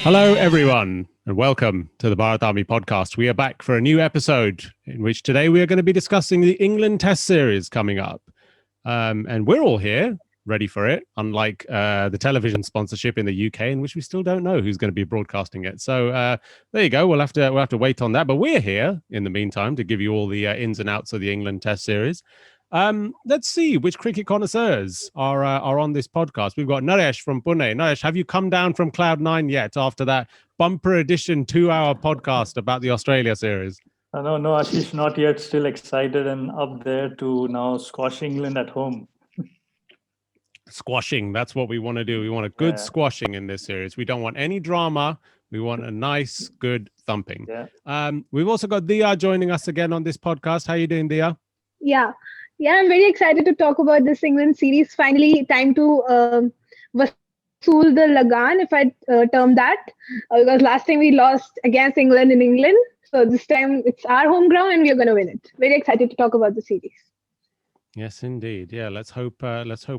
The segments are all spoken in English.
Hello, everyone, and welcome to the Bharat Army podcast. We are back for a new episode in which today we are going to be discussing the England Test Series coming up. And we're all here ready for it, unlike the television sponsorship in the UK, in which we still don't know who's going to be broadcasting it. So there you go. We'll have to wait on that. But we're here in the meantime to give you all the ins and outs of the England Test Series. Let's see which cricket connoisseurs are on this podcast. We've got Naresh from Pune. Naresh, have you come down from Cloud 9 yet after that bumper edition 2-hour podcast about the Australia series? No, Ashish, not yet. Still excited and up there to now squash England at home. Squashing, that's what we want to do. We want a good squashing in this series. We don't want any drama. We want a nice, good thumping. Yeah. We've also got Dia joining us again on this podcast. How are you doing, Dia? Yeah, I'm very excited to talk about this England series. Finally, time to vasool the Lagan, if I term that, because last time we lost against England in England. So this time it's our home ground and we're going to win it. Very excited to talk about the series. Yes, indeed. Yeah, let's hope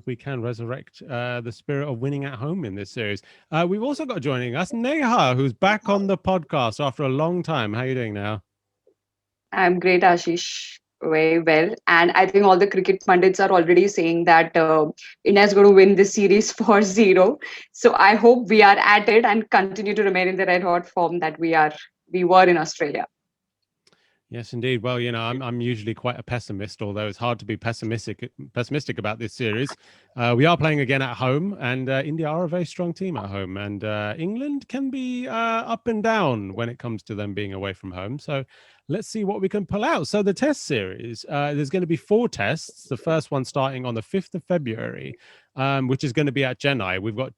we can resurrect the spirit of winning at home in this series. We've also got joining us Neha, who's back on the podcast after a long time. How are you doing now? I'm great, Ashish. Very well. And I think all the cricket pundits are already saying that India is going to win this series 4-0. So I hope we are at it and continue to remain in the red hot form that we were in Australia. Yes, indeed. Well, I'm usually quite a pessimist, although it's hard to be pessimistic about this series. We are playing again at home, and India are a very strong team at home, and England can be up and down when it comes to them being away from home. So let's see what we can pull out. So the test series, there's going to be 4 tests. The first one starting on the 5th of February, which is going to be at Chennai. We've got,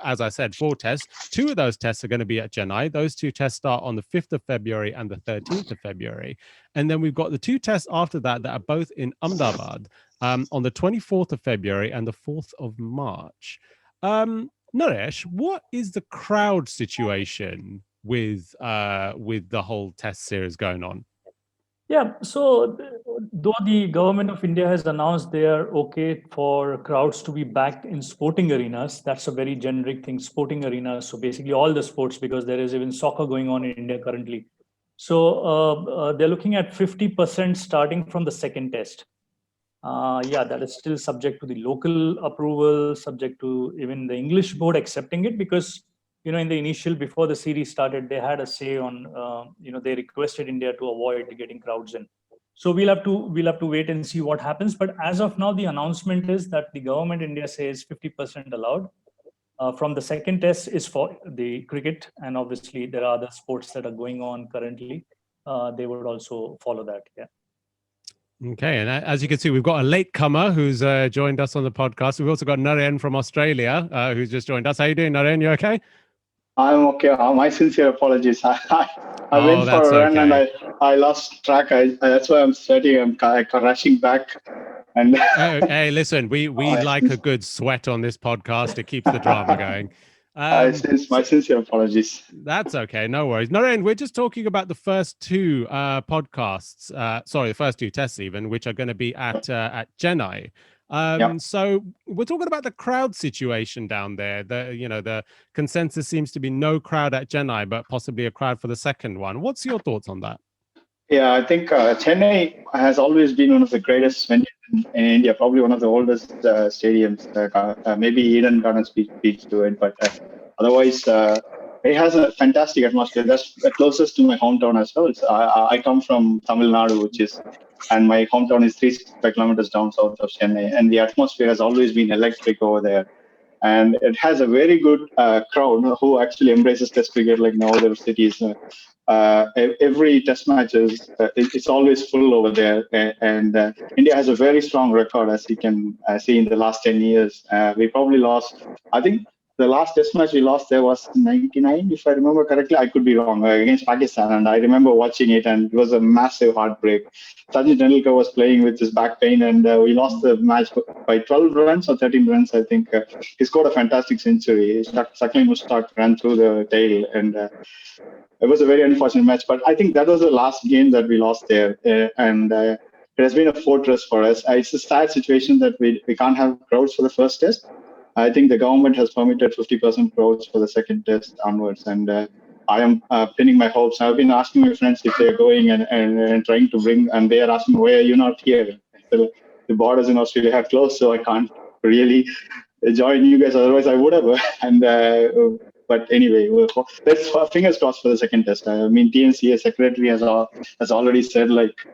as I said, 4 tests. 2 of those tests are going to be at Chennai. Those 2 tests start on the 5th of February and the 13th of February. And then we've got the 2 tests after that are both in Ahmedabad on the 24th of February and the 4th of March. Naresh, what is the crowd situation with the whole test series going on? Yeah, so though the government of India has announced they are okay for crowds to be back in sporting arenas, that's a very generic thing, sporting arenas. So basically all the sports, because there is even soccer going on in India currently. So they're looking at 50% starting from the second test. That is still subject to the local approval, subject to even the English board accepting it, because in the initial, before the series started, they had a say on, they requested India to avoid getting crowds in. So we'll have to wait and see what happens. But as of now, the announcement is that the government India says 50% allowed. From the second test is for the cricket, and obviously there are other sports that are going on currently. They would also follow that. Yeah. Okay, and as you can see, we've got a latecomer who's joined us on the podcast. We've also got Naren from Australia who's just joined us. How are you doing, Naren? You okay? I'm okay. My sincere apologies. I went for a run and I lost track. That's why I'm sweating. I'm rushing back. And hey, listen, we like a good sweat on this podcast. It keeps the drama going. My sincere apologies. That's okay. No worries. Naren, we're just talking about the first 2 podcasts. The first 2 tests even, which are going to be at Chennai. So we're talking about the crowd situation down there. The consensus seems to be no crowd at Chennai, but possibly a crowd for the second one. What's your thoughts on that? Yeah, I think Chennai has always been one of the greatest venues in India, probably one of the oldest stadiums. Maybe Eden Gardens beats to it, but otherwise, it has a fantastic atmosphere. That's the closest to my hometown as well. I come from Tamil Nadu, and my hometown is 365 kilometers down south of Chennai, and the atmosphere has always been electric over there. And it has a very good crowd who actually embraces Test cricket like no other cities. Every Test match it's always full over there, and India has a very strong record, as you can see in the last 10 years. We probably lost, I think, the last Test match we lost there was 99, if I remember correctly. I could be wrong, against Pakistan. And I remember watching it, and it was a massive heartbreak. Sachin Tendulkar was playing with his back pain, and we lost the match by 12 runs or 13 runs, I think. He scored a fantastic century. Sakleen Mushtaq ran through the tail, and it was a very unfortunate match. But I think that was the last game that we lost there. And it has been a fortress for us. It's a sad situation that we can't have crowds for the first test. I think the government has permitted 50% crowds for the second test onwards, and I am pinning my hopes. I've been asking my friends if they're going and trying to bring, and they are asking, why are you not here? So the borders in Australia have closed, so I can't really join you guys. Otherwise, I would have. And but anyway, let's fingers crossed for the second test. I mean, TNCA secretary has already said, like,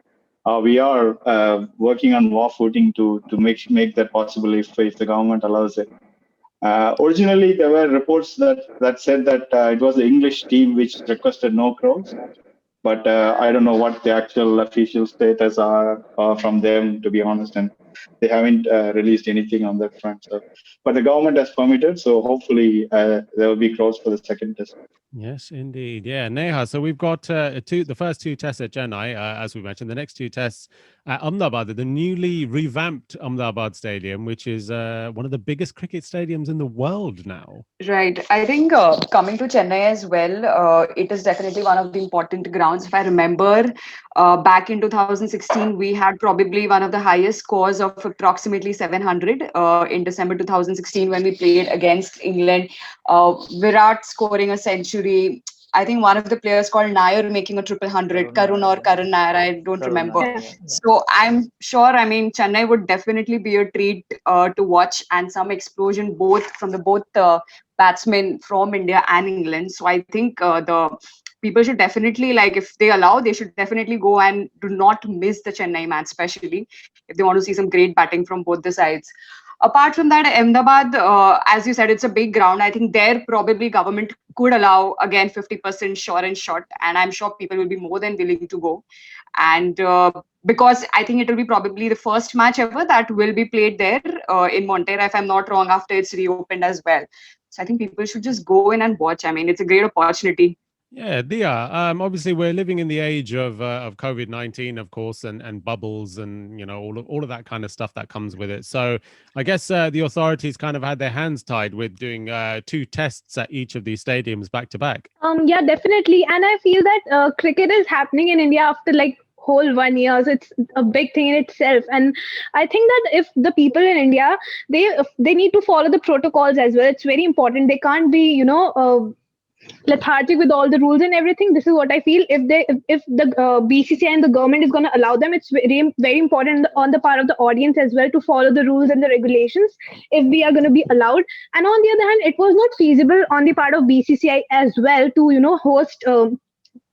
we are working on war footing to make that possible if the government allows it. Originally, there were reports that said that it was the English team which requested no crowds, but I don't know what the actual official status are from them, to be honest, and they haven't released anything on that front. So, but the government has permitted, so hopefully there will be crowds for the second test. Yes, indeed. Yeah, Neha. So we've got the first two tests at Chennai, as we mentioned. The next two tests at Ahmedabad, the newly revamped Ahmedabad Stadium, which is one of the biggest cricket stadiums in the world now. Right. I think coming to Chennai as well, it is definitely one of the important grounds. If I remember, back in 2016, we had probably one of the highest scores of approximately 700 in December 2016 when we played against England. Virat scoring a century. I think one of the players called Nair making a triple hundred, Karun or Karun Nair, I don't remember. Yeah. So I'm sure, I mean, Chennai would definitely be a treat to watch, and some explosion both from the batsmen from India and England. So I think the people should definitely, like, if they allow, they should definitely go and do not miss the Chennai match, especially if they want to see some great batting from both the sides. Apart from that, Ahmedabad, as you said, it's a big ground. I think there probably government could allow, again, 50% sure and shot. And I'm sure people will be more than willing to go. And because I think it will be probably the first match ever that will be played there in Montera, if I'm not wrong, after it's reopened as well. So I think people should just go in and watch. I mean, it's a great opportunity. Yeah, Dia. Obviously, we're living in the age of COVID-19, of course, and bubbles, and all of that kind of stuff that comes with it. So, I guess the authorities kind of had their hands tied with doing two tests at each of these stadiums back to back. Yeah, definitely. And I feel that cricket is happening in India after like whole 1 year. So it's a big thing in itself. And I think that if the people in India, they need to follow the protocols as well. It's very important. They can't be, lethargic with all the rules and everything. This is what I feel. If the BCCI and the government is going to allow them, it's very, very important on the part of the audience as well to follow the rules and the regulations if we are going to be allowed. And on the other hand, it was not feasible on the part of BCCI as well to host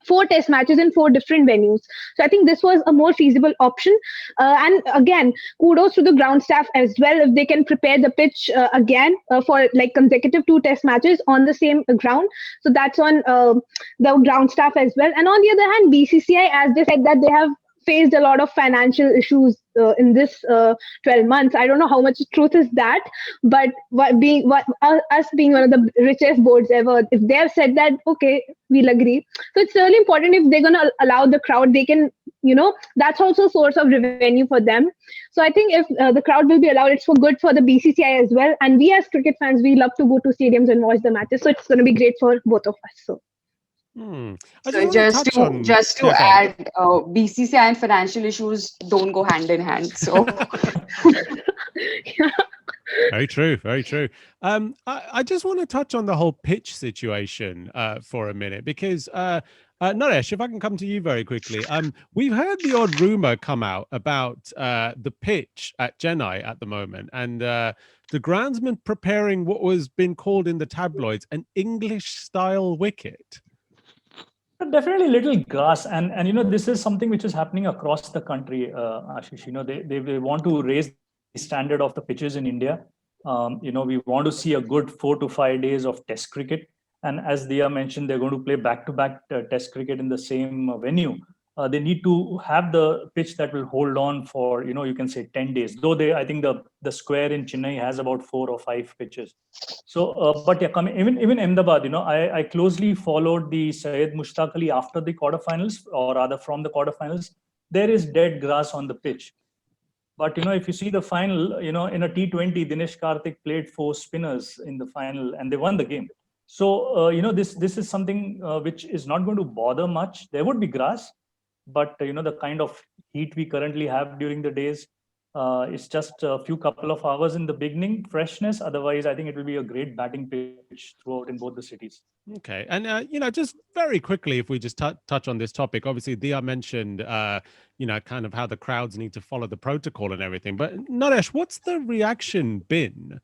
4 test matches in 4 different venues. So I think this was a more feasible option. And again, kudos to the ground staff as well if they can prepare the pitch again for like consecutive 2 test matches on the same ground. So that's on the ground staff as well. And on the other hand, BCCI, as they said, that they have faced a lot of financial issues in this 12 months. I don't know how much truth is that, but us being one of the richest boards ever, if they have said that, okay, we'll agree. So it's really important if they're going to allow the crowd, they can, that's also a source of revenue for them. So I think if the crowd will be allowed, it's for good for the BCCI as well. And we as cricket fans, we love to go to stadiums and watch the matches. So it's going to be great for both of us. So. So just to add, BCCI and financial issues don't go hand in hand. So Yeah. Very true, very true. I just want to touch on the whole pitch situation for a minute, because Naresh, if I can come to you very quickly. We've heard the odd rumor come out about the pitch at Chennai at the moment, and the groundsman preparing what was been called in the tabloids an English-style wicket. Definitely little grass, and this is something which is happening across the country, Ashish. They want to raise the standard of the pitches in India. We want to see a good 4 to 5 days of test cricket, and as Dia mentioned, they're going to play back-to-back test cricket in the same venue. They need to have the pitch that will hold on for you can say 10 days. Though I think the square in Chennai has about 4 or 5 pitches. So, but yeah, even Ahmedabad, I closely followed the Syed Mushtaq Ali after the quarterfinals, or rather from the quarterfinals. There is dead grass on the pitch. But if you see the final, in a T20, Dinesh Karthik played 4 spinners in the final, and they won the game. So this is something which is not going to bother much. There would be grass, but the kind of heat we currently have during the days, It's just a couple of hours in the beginning, freshness. Otherwise, I think it will be a great batting pitch throughout in both the cities. Okay, and just very quickly, if we just touch on this topic, obviously Dia mentioned, kind of how the crowds need to follow the protocol and everything. But Naresh, what's the reaction been,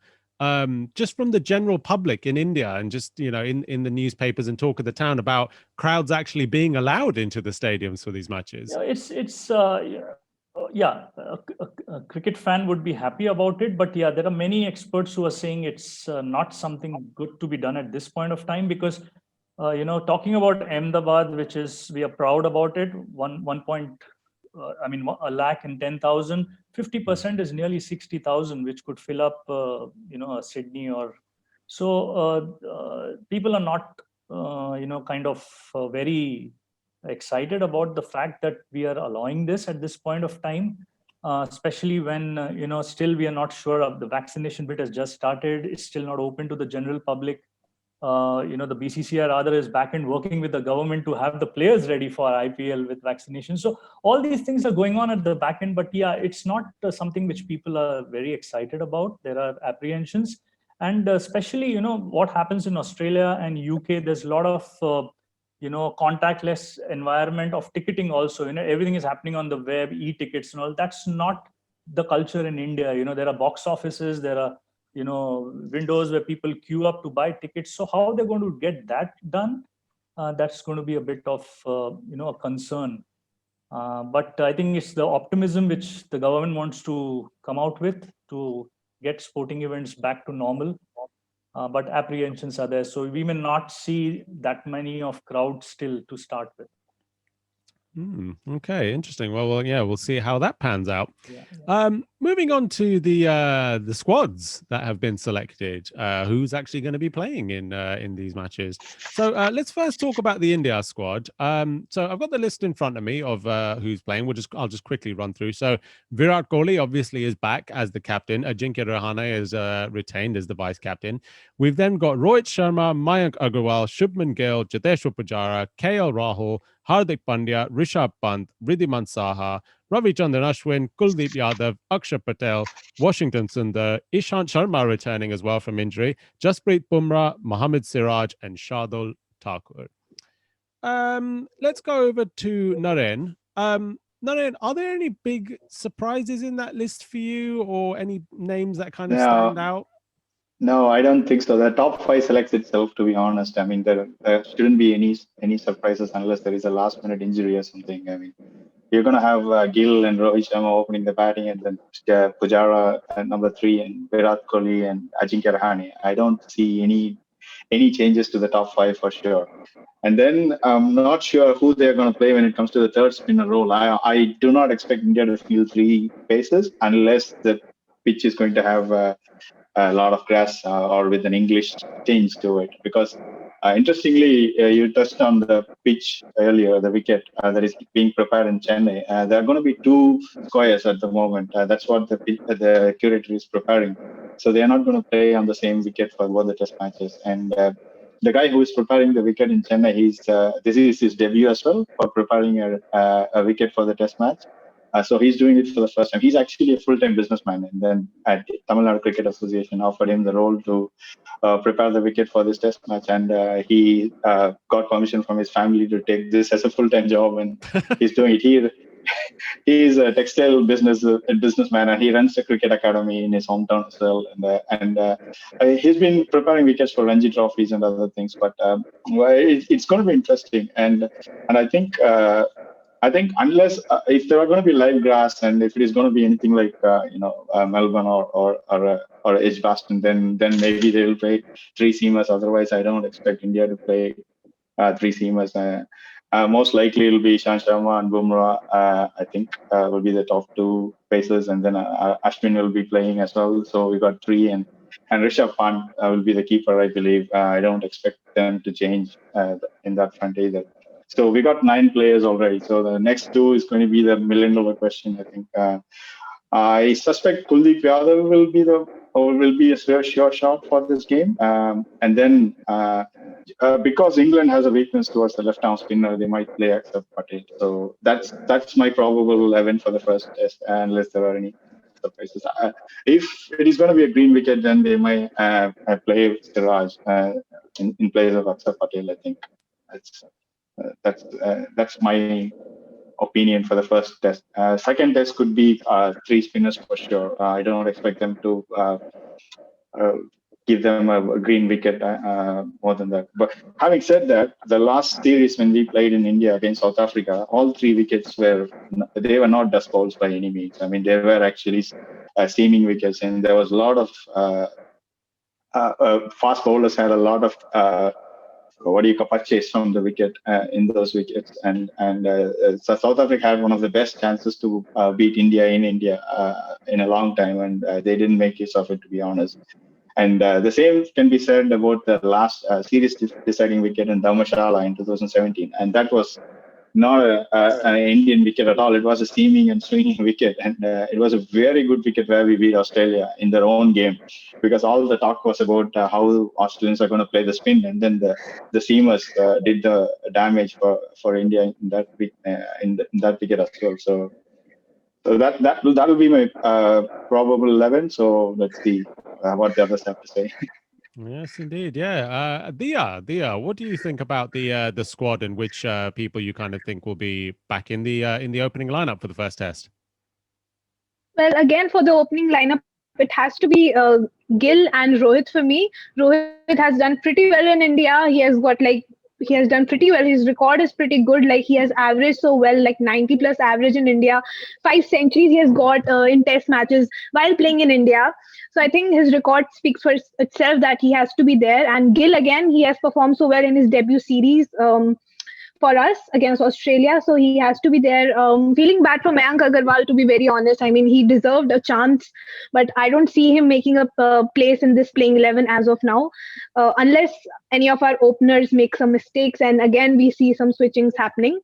just from the general public in India, and just in the newspapers and talk of the town about crowds actually being allowed into the stadiums for these matches? Yeah, a cricket fan would be happy about it, but yeah, there are many experts who are saying it's not something good to be done at this point of time, because talking about Ahmedabad, which is, we are proud about it, a lakh and 10,000, 50% is nearly 60,000, which could fill up Sydney or so. People are not very excited about the fact that we are allowing this at this point of time, especially when still we are not sure of the vaccination bit has just started. It's still not open to the general public. The BCCI rather is back end working with the government to have the players ready for IPL with vaccination. So all these things are going on at the back end, but yeah, it's not something which people are very excited about. There are apprehensions, and especially what happens in Australia and UK. There's a lot of contactless environment of ticketing also. Everything is happening on the web, e-tickets and all. That's not the culture in India. There are box offices, there are windows where people queue up to buy tickets. So how they're going to get that done, that's going to be a bit of a concern. But I think it's the optimism which the government wants to come out with to get sporting events back to normal. But apprehensions are there, so we may not see that many of crowds still to start with. Okay, interesting. Well, yeah, we'll see how that pans out. Yeah. Moving on to the squads that have been selected. Who's actually going to be playing in these matches? So let's first talk about the India squad. So I've got the list in front of me of who's playing. I'll just quickly run through. So Virat Kohli obviously is back as the captain. Ajinkya Rahane is retained as the vice captain. We've then got Rohit Sharma, Mayank Agarwal, Shubman Gill, Jadeshwar Pujara, KL Rahul, Hardik Pandya, Rishabh Pant, Wriddhiman Saha, Ravichandran Ashwin, Kuldeep Yadav, Akshar Patel, Washington Sundar, Ishant Sharma returning as well from injury, Jasprit Bumrah, Mohammad Siraj, and Shardul Thakur. Let's go over to Naren. Naren, are there any big surprises in that list for you, or any names that kind of stand out? No, I don't think so. The top 5 selects itself, to be honest. I mean, there shouldn't be any surprises unless there is a last-minute injury or something. I mean, you're going to have Gill and Rohit Sharma opening the batting, and then Pujara at number 3, and Virat Kohli and Ajinkya Rahane. I don't see any changes to the top 5 for sure. And then I'm not sure who they're going to play when it comes to the third spinner role. I do not expect India to field 3 paces unless the pitch is going to have a lot of grass or with an English change to it. Because interestingly, you touched on the pitch earlier, the wicket that is being prepared in Chennai. There are going to be 2 squares at the moment. That's what the curator is preparing. So they are not going to play on the same wicket for both the test matches. And the guy who is preparing the wicket in Chennai, this is his debut as well for preparing a wicket for the test match. So he's doing it for the first time. He's actually a full-time businessman, and then at Tamil Nadu Cricket Association offered him the role to prepare the wicket for this test match, and he got permission from his family to take this as a full-time job, and he's doing it. He's a textile businessman, and he runs a cricket academy in his hometown as well. And he's been preparing wickets for Ranji trophies and other things. But it's going to be interesting, and I think unless if there are going to be live grass, and if it is going to be anything like Melbourne or Edgbaston, then maybe they will play 3 seamers. Otherwise, I don't expect India to play 3 seamers. Most likely it'll be Ishant Sharma and Bumrah. I think will be the top 2 pacers, and then Ashwin will be playing as well. So we got 3, and Rishabh Pant will be the keeper, I believe. I don't expect them to change in that front either. So we got 9 players already. So the next 2 is going to be the $1 million question, I think. I suspect Kuldeep Yadav will be a sure shot for this game. And then because England has a weakness towards the left-arm spinner, they might play Akshar Patel. So that's my probable 11 for the first test, unless there are any surprises. If it is going to be a green wicket, then they might play Siraj in place of Akshar Patel. I think that's my opinion for the first test. Second test could be three spinners for sure. I don't expect them to give them a green wicket more than that. But having said that, the last series when we played in India against South Africa, all three wickets were not dust balls by any means. I mean, they were actually seaming wickets, and there was a lot of fast bowlers had a lot of purchase from the wicket in those wickets, and so South Africa had one of the best chances to beat India in a long time, and they didn't make use of it, to be honest. And the same can be said about the last series deciding wicket in Dharmashala in 2017, and that was not an Indian wicket at all. It was a seaming and swinging wicket, and it was a very good wicket where we beat Australia in their own game, because all the talk was about how Australians are going to play the spin, and then the seamers did the damage for India in that wicket as well. So that will be my probable 11. So let's see what the others have to say. Yes, indeed. Yeah. Dia, what do you think about the squad and which people you kind of think will be back in the opening lineup for the first test? Well, again, for the opening lineup, it has to be Gill and Rohit for me. Rohit has done pretty well in India. He has done pretty well. His record is pretty good. Like, he has averaged so well, like 90 plus average in India. 5 centuries he has got in test matches while playing in India. So I think his record speaks for itself that he has to be there. And Gill, again, he has performed so well in his debut series for us against Australia. So he has to be there. Feeling bad for Mayank Agarwal, to be very honest. I mean, he deserved a chance, but I don't see him making a place in this playing 11 as of now, unless any of our openers make some mistakes. And again, we see some switchings happening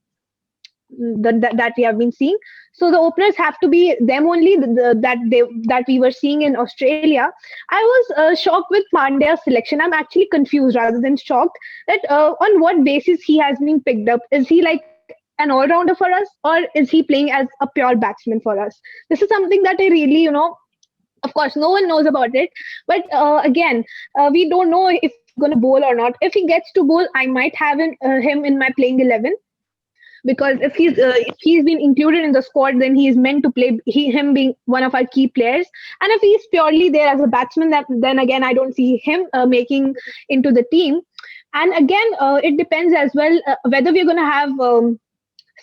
that we have been seeing. So the openers have to be them only that we were seeing in Australia. I was shocked with Pandya's selection. I'm actually confused rather than shocked that on what basis he has been picked up. Is he like an all-rounder for us, or is he playing as a pure batsman for us? This is something that I really, of course, no one knows about it. But again, we don't know if he's going to bowl or not. If he gets to bowl, I might have him in my playing 11. Because if he's been included in the squad, then he is meant to play. Him being one of our key players, and if he's purely there as a batsman, then again I don't see him making into the team. And again, it depends as well whether we're going to have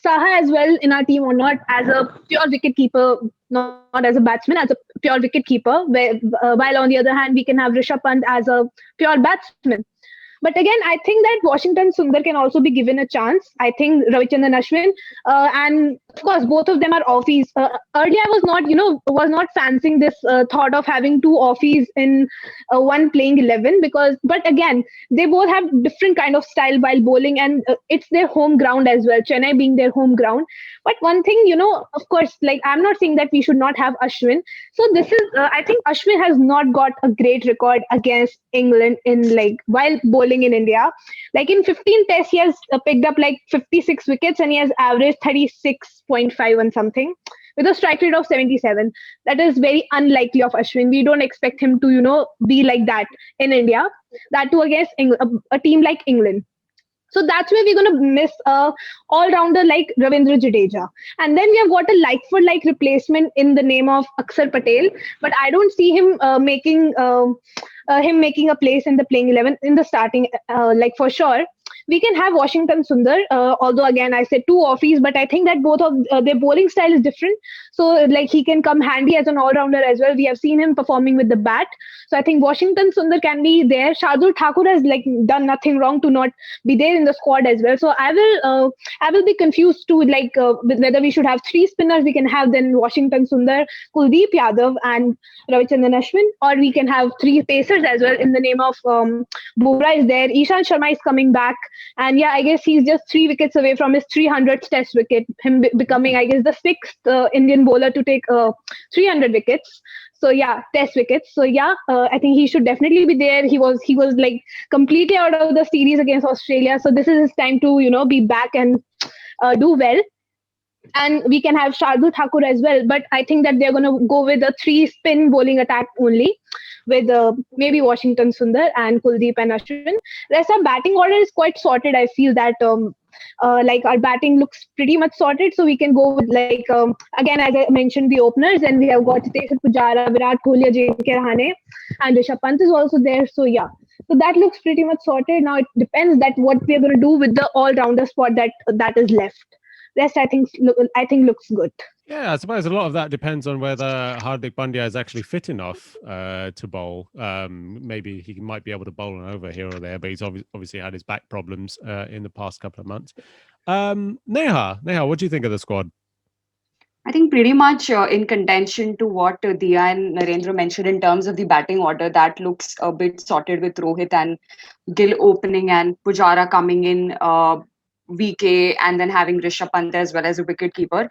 Saha as well in our team or not, as a pure wicket keeper, not as a batsman, as a pure wicket keeper. While on the other hand, we can have Rishabh Pant as a pure batsman. But again, I think that Washington Sundar can also be given a chance. I think Ravichandran Ashwin, and of course, both of them are offies. Earlier, I was not fancying this thought of having two offies in one playing 11 but again, they both have different kind of style while bowling, and it's their home ground as well. Chennai being their home ground. But one thing, of course, like, I'm not saying that we should not have Ashwin. So this is, I think Ashwin has not got a great record against England while bowling in India. Like, in 15 tests, he has picked up like 56 wickets and he has averaged 36.5 and something with a strike rate of 77. That is very unlikely of Ashwin. We don't expect him to, be like that in India. That too against a team like England. So that's where we're going to miss a all-rounder like Ravindra Jadeja. And then we have got a like-for-like replacement in the name of Akshar Patel. But I don't see him making a place in the playing 11 in the starting, for sure. We can have Washington Sundar, although again I said two offies, but I think that both of their bowling style is different. So he can come handy as an all-rounder as well. We have seen him performing with the bat. So I think Washington Sundar can be there. Shardul Thakur has done nothing wrong to not be there in the squad as well. So I will be confused too, whether we should have three spinners. We can have then Washington Sundar, Kuldeep Yadav and Ravichandran Ashwin, or we can have three pacers as well in the name of Bumrah is there. Ishant Sharma is coming back. And yeah, I guess he's just 3 wickets away from his 300th test wicket, him becoming, I guess, the 6th Indian bowler to take 300 wickets. So yeah, test wickets. So yeah, I think he should definitely be there. He was like completely out of the series against Australia. So this is his time to, be back and do well. And we can have Shardul Thakur as well. But I think that they're going to go with a 3-spin bowling attack only, with maybe Washington Sundar and Kuldeep and Ashwin. Rest our batting order is quite sorted. I feel that like our batting looks pretty much sorted, so we can go with like again, as I mentioned, the openers, and we have got Tejasvi Pujara, Virat Kohli, Ajinkya Rahane, and Rishabh Pant is also there. So yeah, so that looks pretty much sorted. Now it depends that what we are going to do with the all-rounder spot that is left. Rest I think looks good. Yeah, I suppose a lot of that depends on whether Hardik Pandya is actually fit enough to bowl. Maybe he might be able to bowl an over here or there, but he's obviously had his back problems in the past couple of months. Neha, what do you think of the squad? I think pretty much in contention to what Diya and Narendra mentioned in terms of the batting order, that looks a bit sorted with Rohit and Gill opening and Pujara coming in, VK, and then having Rishabh Pant as well as a wicket keeper.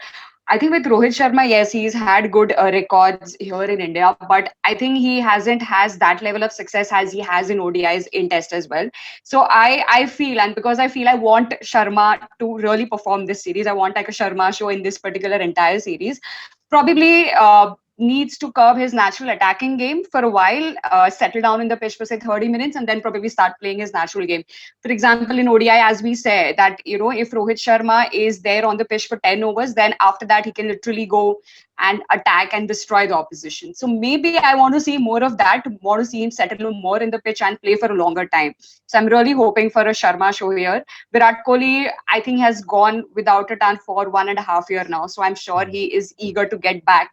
I think with Rohit Sharma, yes, he's had good records here in India, but I think he hasn't has that level of success as he has in ODIs in Test as well. So I feel, and because I feel I want Sharma to really perform this series, I want like a Sharma show in this particular entire series. Probably needs to curb his natural attacking game for a while, settle down in the pitch for say 30 minutes, and then probably start playing his natural game. For example, in ODI, as we say, that if Rohit Sharma is there on the pitch for 10 overs, then after that he can literally go and attack and destroy the opposition. So maybe I want to see more of that, want to see him settle more in the pitch and play for a longer time. So I'm really hoping for a Sharma show here. Virat Kohli, I think, has gone without a ton for 1.5 years now. So I'm sure he is eager to get back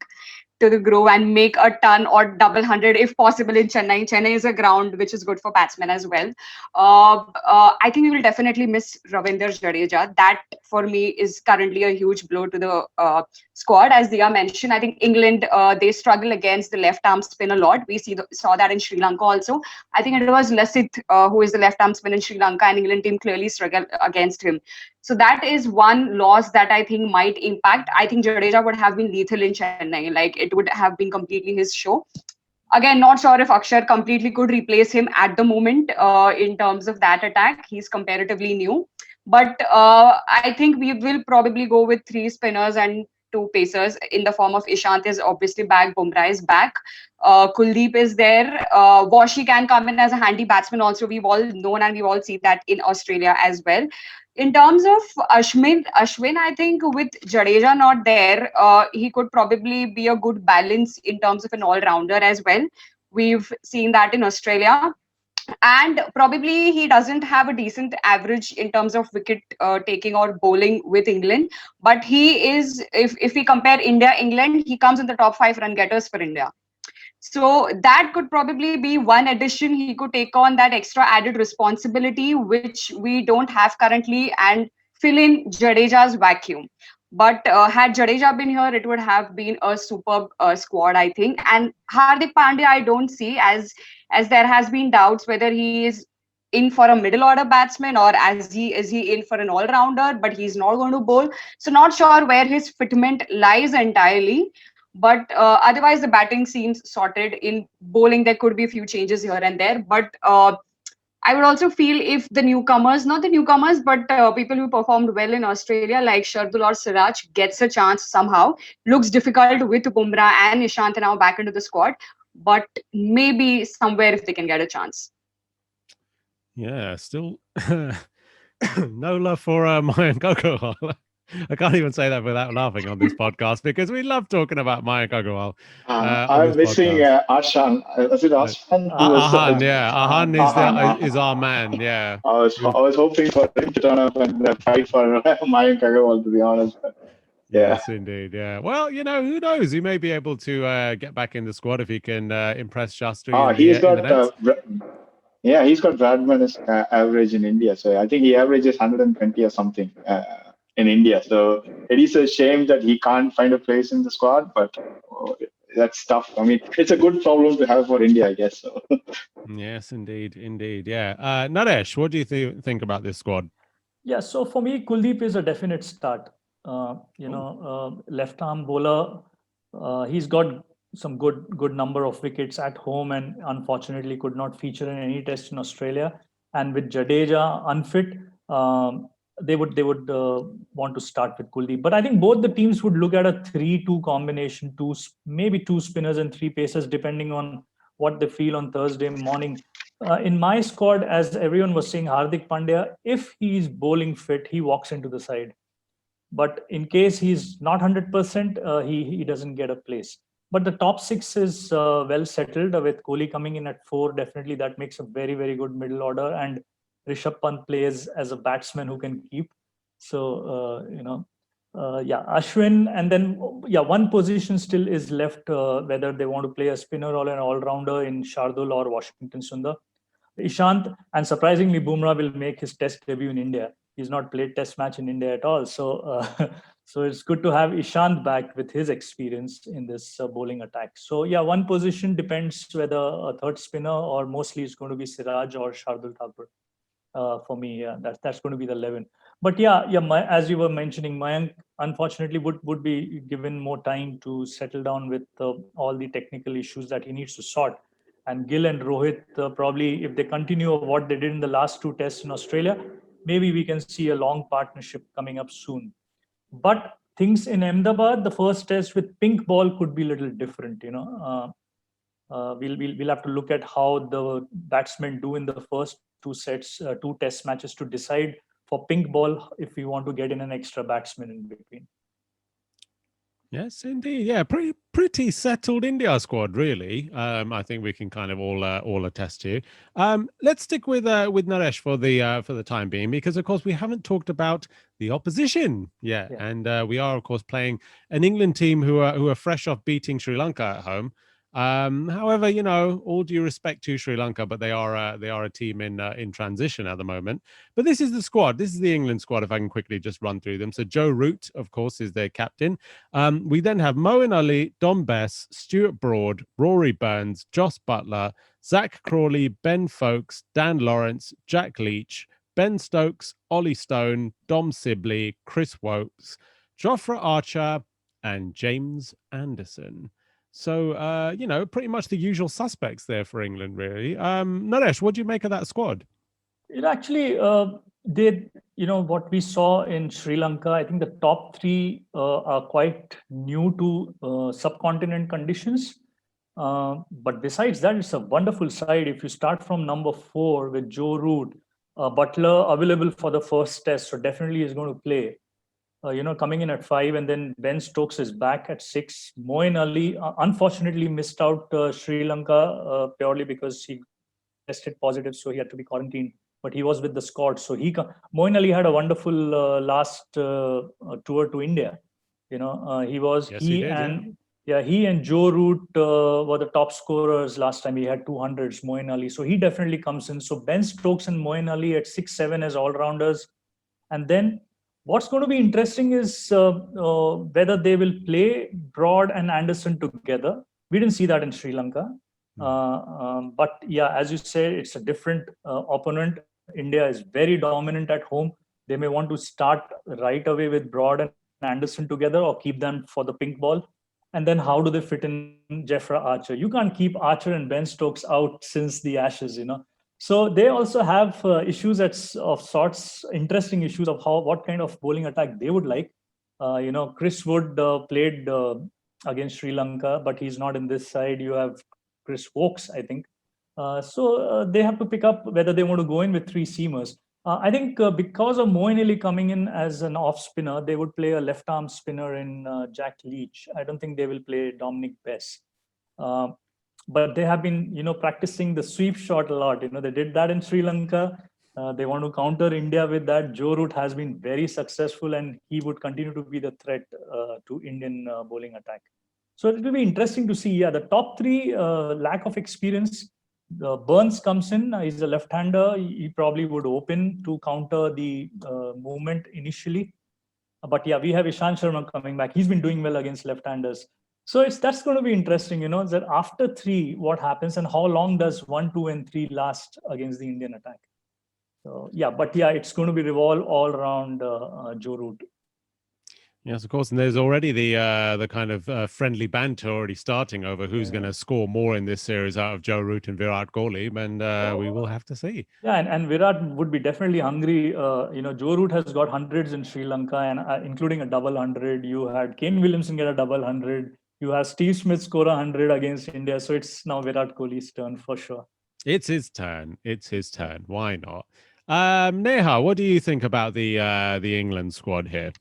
to the groove and make a ton or double hundred if possible in Chennai. Chennai is a ground which is good for batsmen as well. I think we will definitely miss Ravindra Jadeja. That for me is currently a huge blow to the squad. As Diya mentioned, I think England, they struggle against the left arm spin a lot. We saw that in Sri Lanka also. I think it was Lasith who is the left arm spin in Sri Lanka, and England team clearly struggled against him. So that is one loss that I think might impact. I think Jadeja would have been lethal in Chennai. Like it would have been completely his show. Again, not sure if Akshar completely could replace him at the moment in terms of that attack. He's comparatively new. But I think we will probably go with 3 spinners and 2 pacers in the form of Ishant is obviously back, Bumrah is back, Kuldeep is there. Washi can come in as a handy batsman also. We've all known and we've all seen that in Australia as well. In terms of Ashwin, I think with Jadeja not there, he could probably be a good balance in terms of an all-rounder as well. We've seen that in Australia. And probably he doesn't have a decent average in terms of wicket taking or bowling with England. But he is, if we compare India, England, he comes in the top 5 run getters for India. So that could probably be one addition. He could take on that extra added responsibility, which we don't have currently, and fill in Jadeja's vacuum. But had Jadeja been here, it would have been a superb squad, I think. And Hardik Pandya, I don't see, as there has been doubts whether he is in for a middle order batsman or is he in for an all-rounder, but he's not going to bowl. So not sure where his fitment lies entirely. But otherwise, the batting seems sorted. In bowling, there could be a few changes here and there. But I would also feel if the newcomers, not the newcomers, but people who performed well in Australia, like Shardul or Siraj, gets a chance somehow. Looks difficult with Bumrah and Ishant now back into the squad. But maybe somewhere if they can get a chance. Yeah, still no love for Mayank Agarwal. I can't even say that without laughing on this podcast because we love talking about Mayank Agarwal. I'm missing Ashan. Is it Ashan? Ahan, yeah. Ahan is our man, yeah. I was hoping for him to turn up and fight for Mayank Agarwal, to be honest. Yeah. Yes, indeed. Yeah. Well, who knows? He may be able to get back in the squad if he can impress Shastri. He's got Bradman's average in India. So I think he averages 120 or something in India. So it is a shame that he can't find a place in the squad, but that's tough. I mean, it's a good problem to have for India, I guess. So. Yes, indeed. Yeah. Naresh, what do you think about this squad? Yeah, so for me, Kuldeep is a definite start. Left arm bowler. He's got some good number of wickets at home, and unfortunately could not feature in any test in Australia. And with Jadeja unfit, they would want to start with Kuldeep. But I think both the teams would look at a 3-2 combination, maybe two spinners and three pacers, depending on what they feel on Thursday morning. In my squad, as everyone was saying, Hardik Pandya, if he's bowling fit, he walks into the side. But in case he's not 100%, he doesn't get a place. But the top six is well settled with Kohli coming in at 4. Definitely that makes a very, very good middle order. And Rishabh Pant plays as a batsman who can keep. So, Ashwin. And then, one position still is left, whether they want to play a spinner or an all-rounder in Shardul or Washington Sundar. Ishant, and surprisingly, Bumrah will make his test debut in India. He's not played test match in India at all. So, so it's good to have Ishant back with his experience in this bowling attack. So one position depends whether a third spinner or mostly it's going to be Siraj or Shardul Thakur. For me, that's going to be the 11. But as you were mentioning, Mayank unfortunately would be given more time to settle down with all the technical issues that he needs to sort. And Gill and Rohit, probably if they continue what they did in the last 2 tests in Australia, maybe we can see a long partnership coming up soon. But things in Ahmedabad, the first test with pink ball could be a little different. We'll have to look at how the batsmen do in the first 2 sets, 2 test matches to decide for pink ball if we want to get in an extra batsman in between. Yes, indeed. Yeah, pretty settled India squad, really. I think we can kind of all attest to. Let's stick with Naresh for the time being, because of course we haven't talked about the opposition yet, and we are of course playing an England team who are fresh off beating Sri Lanka at home. However, all due respect to Sri Lanka, but they are a team in transition at the moment. But this is the squad. This is the England squad, if I can quickly just run through them. So Joe Root, of course, is their captain. We then have Moeen Ali, Dom Bess, Stuart Broad, Rory Burns, Joss Butler, Zach Crawley, Ben Folkes, Dan Lawrence, Jack Leach, Ben Stokes, Ollie Stone, Dom Sibley, Chris Wokes, Jofra Archer, and James Anderson. So, pretty much the usual suspects there for England, really. Naresh, what do you make of that squad? It actually did, what we saw in Sri Lanka. I think the top 3 are quite new to subcontinent conditions. But besides that, it's a wonderful side. If you start from number 4 with Joe Root, Butler available for the first test, so definitely is going to play. Coming in at 5, and then Ben Stokes is back at 6. Moeen Ali unfortunately missed out Sri Lanka purely because he tested positive, so he had to be quarantined. But he was with the squad, so Moeen Ali had a wonderful last tour to India. He and Joe Root were the top scorers last time. He had 200s, Moeen Ali, so he definitely comes in. So Ben Stokes and Moeen Ali at 6, 7 as all rounders, and then. What's going to be interesting is whether they will play Broad and Anderson together. We didn't see that in Sri Lanka. But as you said, it's a different opponent. India is very dominant at home. They may want to start right away with Broad and Anderson together or keep them for the pink ball. And then how do they fit in Jofra Archer? You can't keep Archer and Ben Stokes out since the Ashes, So they also have issues of sorts, interesting issues of what kind of bowling attack they would like. Chris Wood played against Sri Lanka, but he's not in this side. You have Chris Wokes, I think. So they have to pick up whether they want to go in with 3 seamers. I think because of Moeen Ali coming in as an off spinner, they would play a left arm spinner in Jack Leach. I don't think they will play Dominic Bess. But they have been, practicing the sweep shot a lot. They did that in Sri Lanka. They want to counter India with that. Joe Root has been very successful, and he would continue to be the threat to Indian bowling attack. So it will be interesting to see. The top 3, lack of experience. Burns comes in. He's a left-hander. He probably would open to counter the movement initially. But we have Ishant Sharma coming back. He's been doing well against left-handers. So that's going to be interesting, that after 3, what happens and how long does 1, 2, and 3 last against the Indian attack? So it's going to be revolve all around Joe Root. Yes, of course, and there's already the kind of friendly banter already starting over who's going to score more in this series out of Joe Root and Virat Kohli, and we will have to see. Yeah, and Virat would be definitely hungry. Joe Root has got hundreds in Sri Lanka, and including a double hundred. You had Kane Williamson get a double hundred. You have Steve Smith score 100 against India. So it's now Virat Kohli's turn for sure. It's his turn. It's his turn. Why not? Neha, what do you think about the England squad here?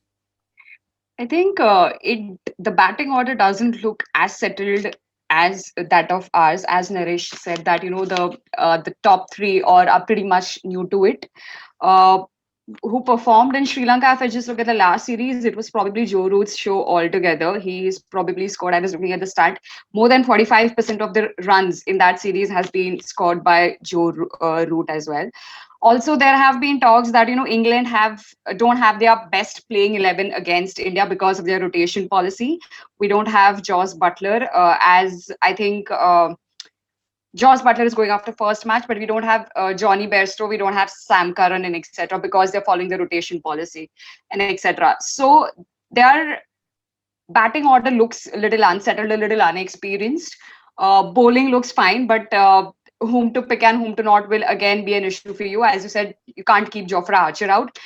I think the batting order doesn't look as settled as that of ours. As Naresh said, that the top three are pretty much new to it. Who performed in Sri Lanka? If I just look at the last series, it was probably Joe Root's show altogether. He's probably scored. I was looking at the stat. More than 45% of the runs in that series has been scored by Joe Root as well. Also, there have been talks that England don't have their best playing 11 against India because of their rotation policy. We don't have Jos Buttler, as I think Jos Buttler is going after first match, but we don't have Johnny Bairstow, we don't have Sam Curran, and etc. because they're following the rotation policy and etc. So their batting order looks a little unsettled, a little unexperienced. Bowling looks fine, but whom to pick and whom to not will again be an issue for you. As you said, you can't keep Jofra Archer out.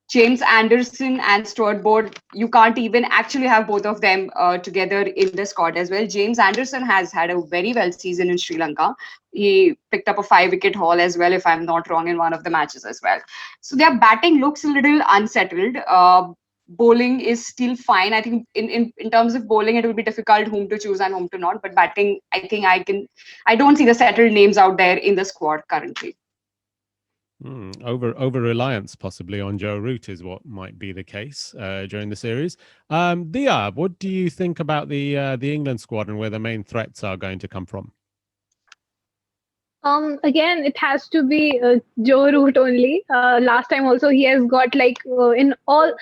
James Anderson and Stuart Broad, you can't even actually have both of them together in the squad as well. James Anderson has had a very well season in Sri Lanka. He picked up a 5-wicket haul as well, if I'm not wrong, in one of the matches as well. So their batting looks a little unsettled. Bowling is still fine. I think in terms of bowling, it will be difficult whom to choose and whom to not. But batting, I think I don't see the settled names out there in the squad currently. Over reliance possibly on Joe Root is what might be the case during the series. Dia, what do you think about the England squad and where the main threats are going to come from? Again, it has to be Joe Root only. Last time also he has got like in all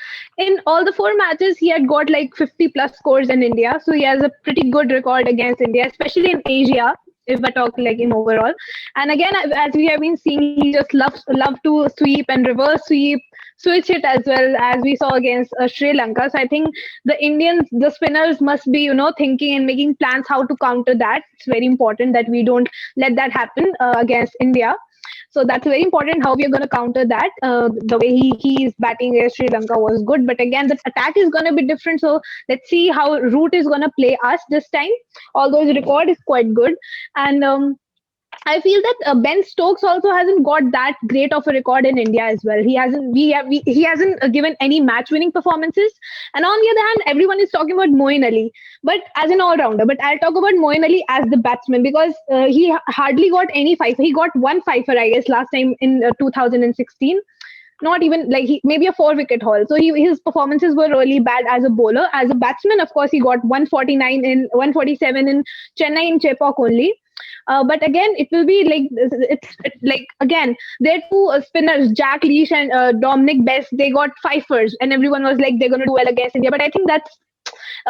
the 4 matches he had got like 50 plus scores in India. So he has a pretty good record against India, especially in Asia, if I talk like in overall. And again, as we have been seeing, he just love to sweep and reverse sweep, switch it as well, as we saw against Sri Lanka. So I think the spinners must be, thinking and making plans how to counter that. It's very important that we don't let that happen against India. So that's very important how we are going to counter that. The way he is batting against Sri Lanka was good. But again, the attack is going to be different. So let's see how Root is going to play us this time. Although his record is quite good. And I feel that Ben Stokes also hasn't got that great of a record in India as well. He hasn't given any match-winning performances. And on the other hand, everyone is talking about Moeen Ali, but as an all-rounder. But I'll talk about Moeen Ali as the batsman because he hardly got any fifer. He got 1 fifer, I guess, last time in 2016. Not even like maybe a 4-wicket haul. So his performances were really bad as a bowler. As a batsman, of course, he got 147 in Chennai in Chepauk only. But again, it will be like it's like again their 2 spinners, Jack Leach and Dominic Bess, they got fifers, and everyone was like they're going to do well against India. But I think that's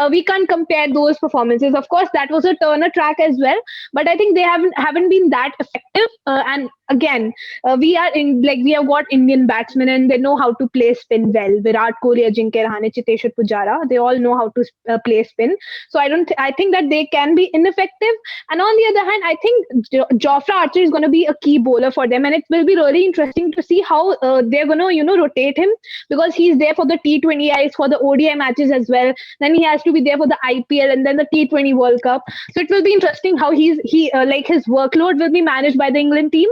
we can't compare those performances. Of course, that was a Turner track as well, but I think they haven't been that effective. And again, we have got Indian batsmen and they know how to play spin well. Virat Kohli, Ajinkya Rahane, Chiteshwar Pujara, they all know how to play spin. So I think that they can be ineffective. And on the other hand, I think Jofra Archer is going to be a key bowler for them, and it will be really interesting to see how they're going to rotate him, because he's there for the T20Is, for the ODI matches as well. Then he has to be there for the IPL and then the T20 World Cup. So it will be interesting how his workload will be managed by the England team.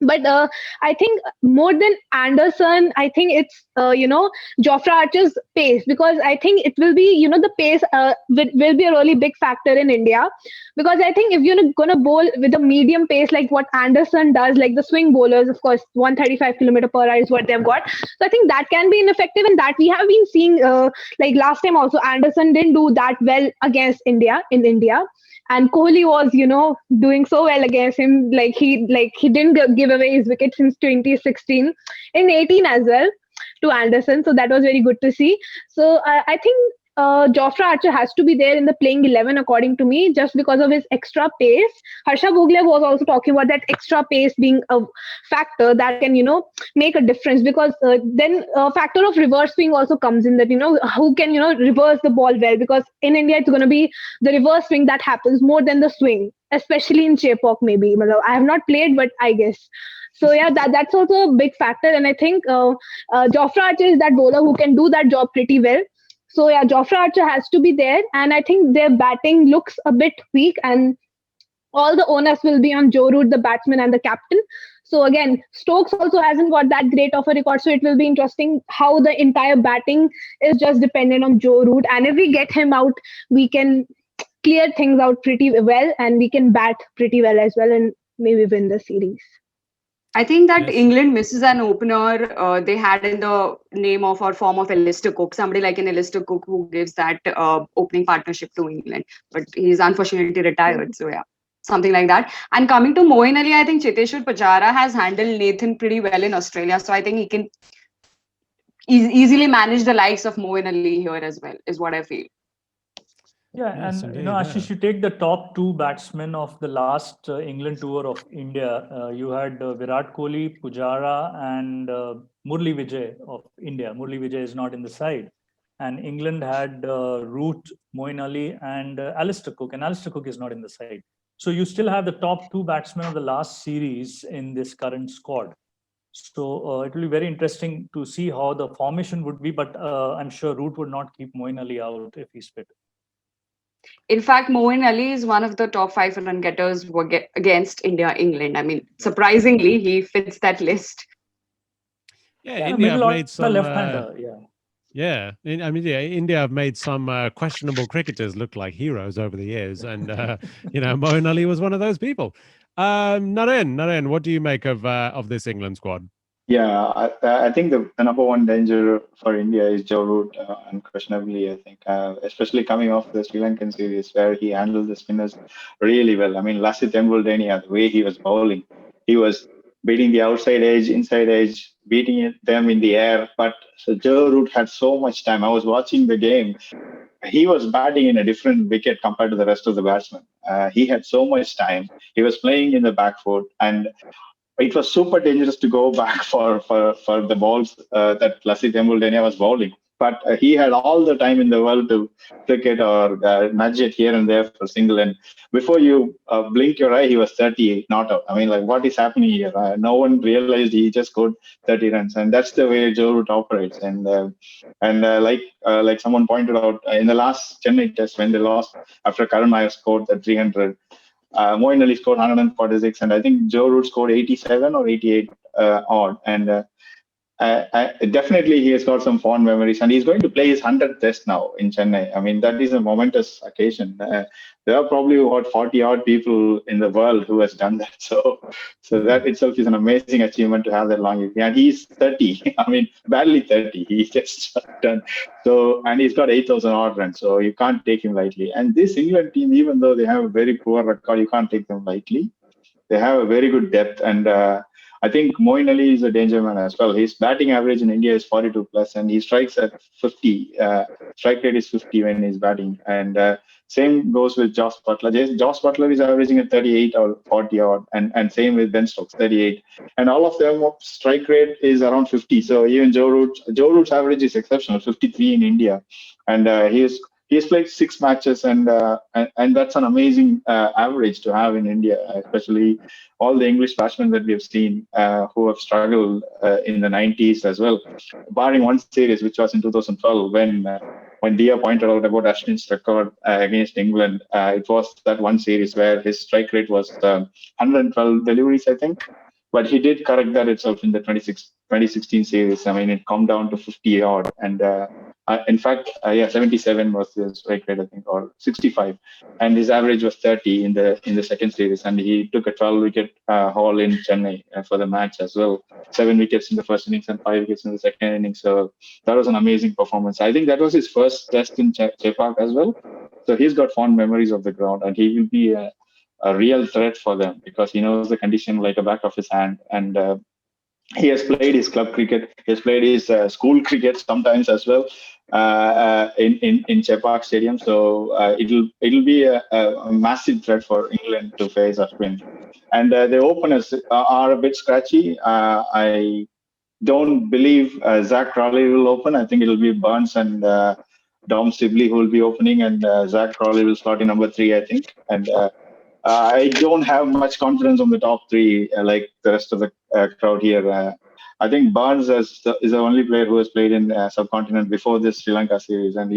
But I think more than Anderson, I think it's, Jofra Archer's pace, because I think it will be, the pace will be a really big factor in India. Because I think if you're going to bowl with a medium pace like what Anderson does, like the swing bowlers, of course, 135 km per hour is what they've got. So I think that can be ineffective, and that we have been seeing, like last time also, Anderson didn't do that well against India in India. And Kohli was, doing so well against him. Like he didn't give away his wicket since 2016, in 18 as well, to Anderson. So that was very good to see. So I think Jofra Archer has to be there in the playing 11, according to me, just because of his extra pace. Harsha Bhogle was also talking about that extra pace being a factor that can, make a difference, because then a factor of reverse swing also comes in, that, who can, reverse the ball well, because in India, it's going to be the reverse swing that happens more than the swing, especially in Chepauk, maybe. I have not played, but I guess. So yeah, that's also a big factor, and I think Jofra Archer is that bowler who can do that job pretty well. So yeah, Jofra Archer has to be there, and I think their batting looks a bit weak, and all the onus will be on Joe Root, the batsman and the captain. So again, Stokes also hasn't got that great of a record, so it will be interesting how the entire batting is just dependent on Joe Root, and if we get him out, we can clear things out pretty well, and we can bat pretty well as well, and maybe win the series. I think that Yes. England misses an opener they had in the name of or form of Alistair Cook, somebody like an Alistair Cook who gives that opening partnership to England. But he's unfortunately retired, so yeah, something like that. And coming to Moeen Ali, I think Chiteshwar Pujara has handled Nathan pretty well in Australia, so I think he can easily manage the likes of Moeen Ali here as well, is what I feel. Yeah, Yes, and indeed, Ashish, you take the top two batsmen of the last England tour of India. You had Virat Kohli, Pujara, and Murli Vijay of India. Murli Vijay is not in the side, and England had Root, Moeen Ali, and Alistair Cook, and Alistair Cook is not in the side. So you still have the top two batsmen of the last series in this current squad. So it will be very interesting to see how the formation would be, but I'm sure Root would not keep Moeen Ali out if he's fit. In fact, Moeen Ali is one of the top 5 run getters against England. I mean, surprisingly, he fits that list. Yeah, India middle have order made some. left-hander, yeah. India have made some questionable cricketers look like heroes over the years, and Moeen Ali was one of those people. Naren, what do you make of this England squad? Yeah, I think the number one danger for India is Joe Root, unquestionably. I think, especially coming off the Sri Lankan series where he handled the spinners really well. I mean, Lasith Tembuldenia, the way he was bowling, he was beating the outside edge, inside edge, beating them in the air. But so Joe Root had so much time. I was watching the game. He was batting in a different wicket compared to the rest of the batsmen. He had so much time. He was playing in the back foot, and it was super dangerous to go back for the balls that Lasith Tembuldenia was bowling. But he had all the time in the world to flick it or nudge it here and there for single. And before you blink your eye, he was 30 not out. I mean, like, what is happening here? No one realized he just scored 30 runs, and that's the way Joe Root operates. And like someone pointed out in the last Chennai test when they lost after Karan Nair scored the 300. Moeen Ali scored 146, and I think Joe Root scored 87 or 88 odd. And definitely he has got some fond memories, and he's going to play his 100th test now in Chennai. I mean, that is a momentous occasion. There are probably about 40 odd people in the world who has done that. So that itself is an amazing achievement to have that longevity. And he's 30. I mean, barely 30. He's just done. So, and he's got 8,000 odd runs. So you can't take him lightly. And this England team, even though they have a very poor record, you can't take them lightly. They have a very good depth, and I think Moeen Ali is a danger man as well. His batting average in India is 42 plus, and he strikes at 50. Strike rate is 50 when he's batting, and same goes with Josh Butler. Josh Butler is averaging at 38 or 40 odd, and same with Ben Stokes, 38. And all of them strike rate is around 50. So even Joe Root's average is exceptional, 53 in India, and he has played 6 matches, and that's an amazing average to have in India, especially all the English batsmen that we have seen who have struggled in the 90s as well, barring one series, which was in 2012 when Dia pointed out about Ashwin's record against England. It was that one series where his strike rate was 112 deliveries, I think. But he did correct that itself in the 2016 series. I mean, it come down to 50 odd, and in fact, 77 was his strike rate, I think, or 65, and his average was 30 in the second series, and he took a 12-wicket haul in Chennai for the match as well. 7 wickets in the first innings and 5 wickets in the second innings. So that was an amazing performance. I think that was his first test in Chepauk as well. So he's got fond memories of the ground, and he will be a real threat for them because he knows the condition like the back of his hand, and he has played his club cricket. He has played his school cricket sometimes as well. in Chepauk Stadium. So it'll be a massive threat for England to face Ashwin. And the openers are a bit scratchy. I don't believe Zach Crawley will open. I think it'll be Burns and Dom Sibley who will be opening, and Zach Crawley will slot in number 3, I think. And I don't have much confidence on the top 3 like the rest of the crowd here. I think Barnes is the only player who has played in subcontinent before this Sri Lanka series, and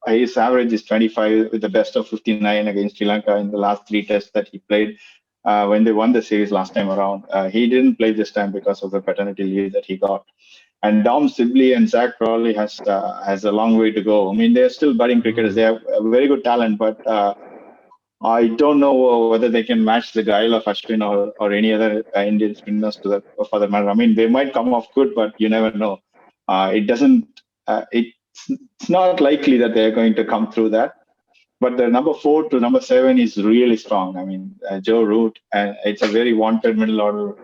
his average is 25 with the best of 59 against Sri Lanka in the last 3 tests that he played when they won the series last time around. He didn't play this time because of the paternity leave that he got. And Dom Sibley and Zach Crawley has a long way to go. I mean, they're still budding cricketers. They have a very good talent, but I don't know whether they can match the guile of Ashwin or any other Indian spinners for the matter. I mean, they might come off good, but you never know. It doesn't. It's not likely that they're going to come through that. But the number 4 to number 7 is really strong. I mean, Joe Root, and it's a very wanted middle order.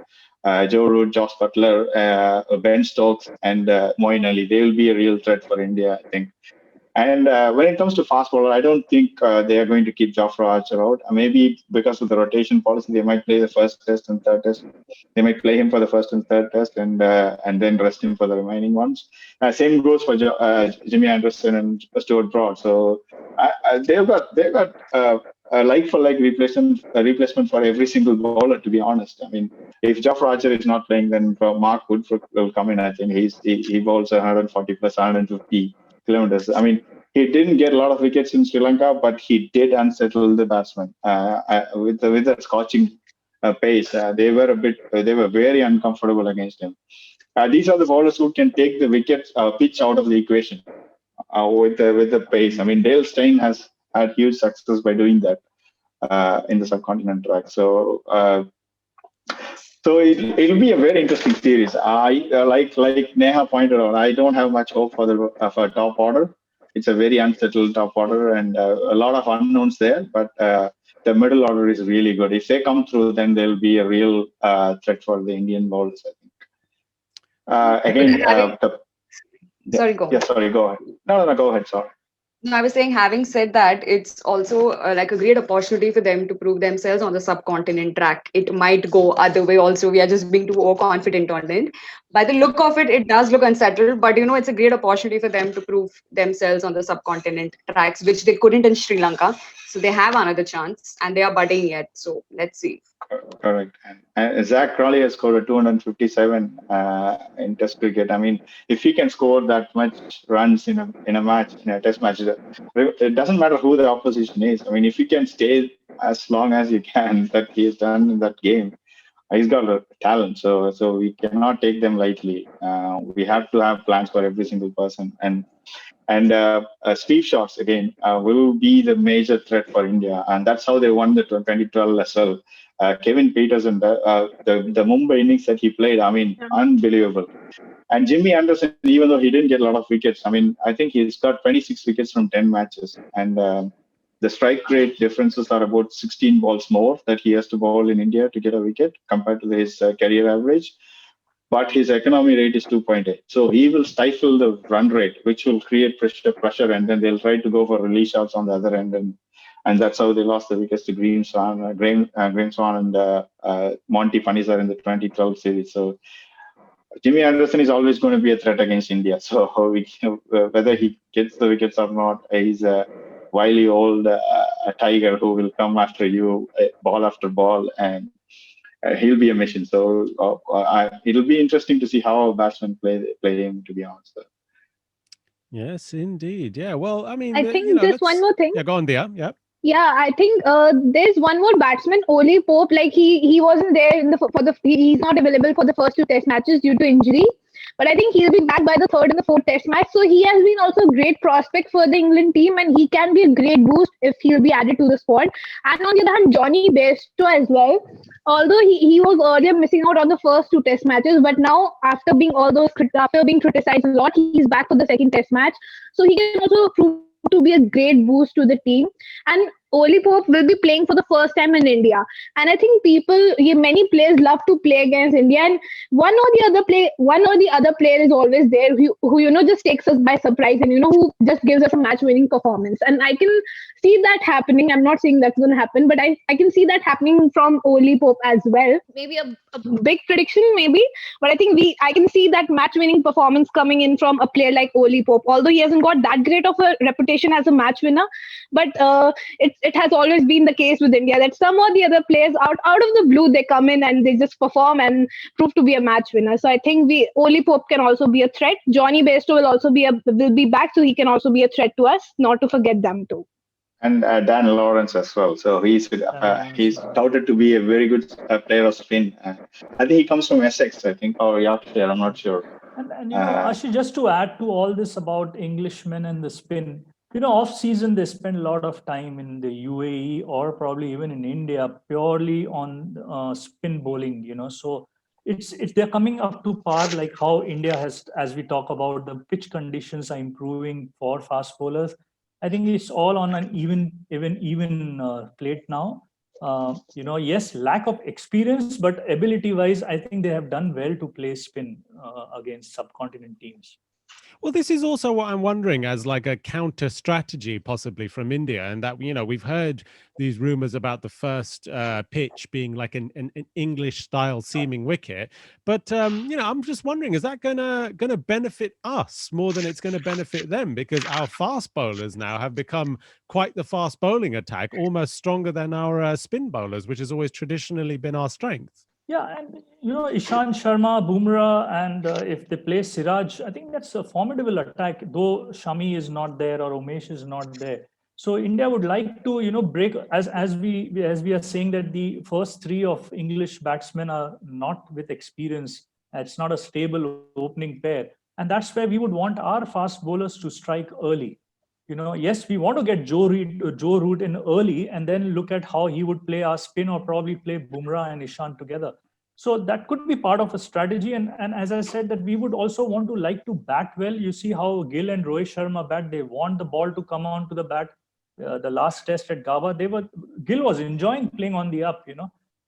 Joe Root, Josh Butler, Ben Stokes, and Moeen Ali. They will be a real threat for India, I think. And when it comes to fast bowler, I don't think they are going to keep Jofra Archer out. Maybe because of the rotation policy, they might play the first test and third test. They might play him for the first and third test, and then rest him for the remaining ones. Same goes for Jimmy Anderson and Stuart Broad. So they've got a like-for-like replacement for every single bowler. To be honest, I mean, if Jofra Archer is not playing, then Mark Woodford will come in. I think he bowls 140 plus 150 kilometers. I mean, he didn't get a lot of wickets in Sri Lanka, but he did unsettle the batsmen with that scorching pace. They were very uncomfortable against him. These are the bowlers who can take the pitch out of the equation with the pace. I mean, Dale Steyn has had huge success by doing that in the subcontinent track. So it'll be a very interesting series. I like Neha pointed out, I don't have much hope for a top order. It's a very unsettled top order and a lot of unknowns there. But the middle order is really good. If they come through, then they'll be a real threat for the Indian bowlers, I think. Sorry, go. Yeah, sorry, go ahead. No, go ahead. Sorry. No, I was saying, having said that, it's also like a great opportunity for them to prove themselves on the subcontinent track. It might go other way also. We are just being too overconfident on it. By the look of it, it does look unsettled, but it's a great opportunity for them to prove themselves on the subcontinent tracks, which they couldn't in Sri Lanka. So they have another chance, and they are budding yet. So let's see. Correct. And Zach Crawley has scored a 257 in Test cricket. I mean, if he can score that much runs in a Test match, it doesn't matter who the opposition is. I mean, if you can stay as long as you can, that he has done in that game, he's got a talent. So we cannot take them lightly. We have to have plans for every single person. And Steve Shorts again will be the major threat for India, and that's how they won the 2012 as well. Kevin Peterson, the Mumbai innings that he played, I mean, unbelievable. And Jimmy Anderson, even though he didn't get a lot of wickets, I mean, I think he's got 26 wickets from 10 matches. And the strike rate differences are about 16 balls more that he has to bowl in India to get a wicket compared to his career average. But his economy rate is 2.8. So he will stifle the run rate, which will create pressure, and then they'll try to go for release shots on the other end. And that's how they lost the wickets to Graham Swan and Monty Panesar in the 2012 series. So Jimmy Anderson is always going to be a threat against India. So whether he gets the wickets or not, he's a wily old tiger who will come after you, ball after ball, and he'll be a mission. So it'll be interesting to see how batsmen play him, to be honest. Yes, indeed. Yeah. Well, I mean, I think just one more thing. Yeah, go on, Dia. Yeah. Yeah, I think there's one more batsman, Oli Pope. Like he wasn't there he's not available for the first 2 Test matches due to injury. But I think he'll be back by the 3rd and the 4th Test match. So he has been also a great prospect for the England team, and he can be a great boost if he'll be added to the squad. And on the other hand, Johnny Bairstow as well. Although he was earlier missing out on the first 2 Test matches, but now after being criticized a lot, he's back for the 2nd Test match. So he can also prove to be a great boost to the team. And Oli Pope will be playing for the first time in India. And I think many players love to play against India. And one or the other player is always there who just takes us by surprise and who just gives us a match-winning performance. And I can see that happening. I'm not saying that's going to happen, but I can see that happening from Oli Pope as well. Maybe a big prediction, maybe, but I think I can see that match-winning performance coming in from a player like Oli Pope. Although he hasn't got that great of a reputation as a match winner, but it has always been the case with India that some or the other players out of the blue, they come in and they just perform and prove to be a match winner. So I think Oli Pope can also be a threat. Johnny Bairstow will be back, so he can also be a threat to us. Not to forget them too. And Dan Lawrence as well. So he's touted to be a very good player of spin. I think he comes from Essex, I think, or Yorkshire. I'm not sure. And Ashish, just to add to all this about Englishmen and the spin, off season they spend a lot of time in the UAE or probably even in India purely on spin bowling. So they're coming up to par, like how India has, as we talk about, the pitch conditions are improving for fast bowlers. I think it's all on an even plate now. Yes, lack of experience, but ability-wise, I think they have done well to play spin against subcontinent teams. Well, this is also what I'm wondering as like a counter strategy possibly from India, and that we've heard these rumors about the first pitch being like an English style seeming wicket, but I'm just wondering, is that gonna benefit us more than it's going to benefit them, because our fast bowlers now have become quite the fast bowling attack, almost stronger than our spin bowlers, which has always traditionally been our strength. Yeah, and Ishant Sharma, Bumrah, and if they play Siraj, I think that's a formidable attack. Though Shami is not there or Umesh is not there, so India would like to break, as we are saying that the first three of English batsmen are not with experience. It's not a stable opening pair, and that's where we would want our fast bowlers to strike early. Yes, we want to get Joe Root in early and then look at how he would play our spin or probably play Bumrah and Ishant together. So that could be part of a strategy. And as I said, that we would also want to like to bat well. You see how Gill and Rohit Sharma bat. They want the ball to come on to the bat. The last test at Goa, Gill was enjoying playing on the up.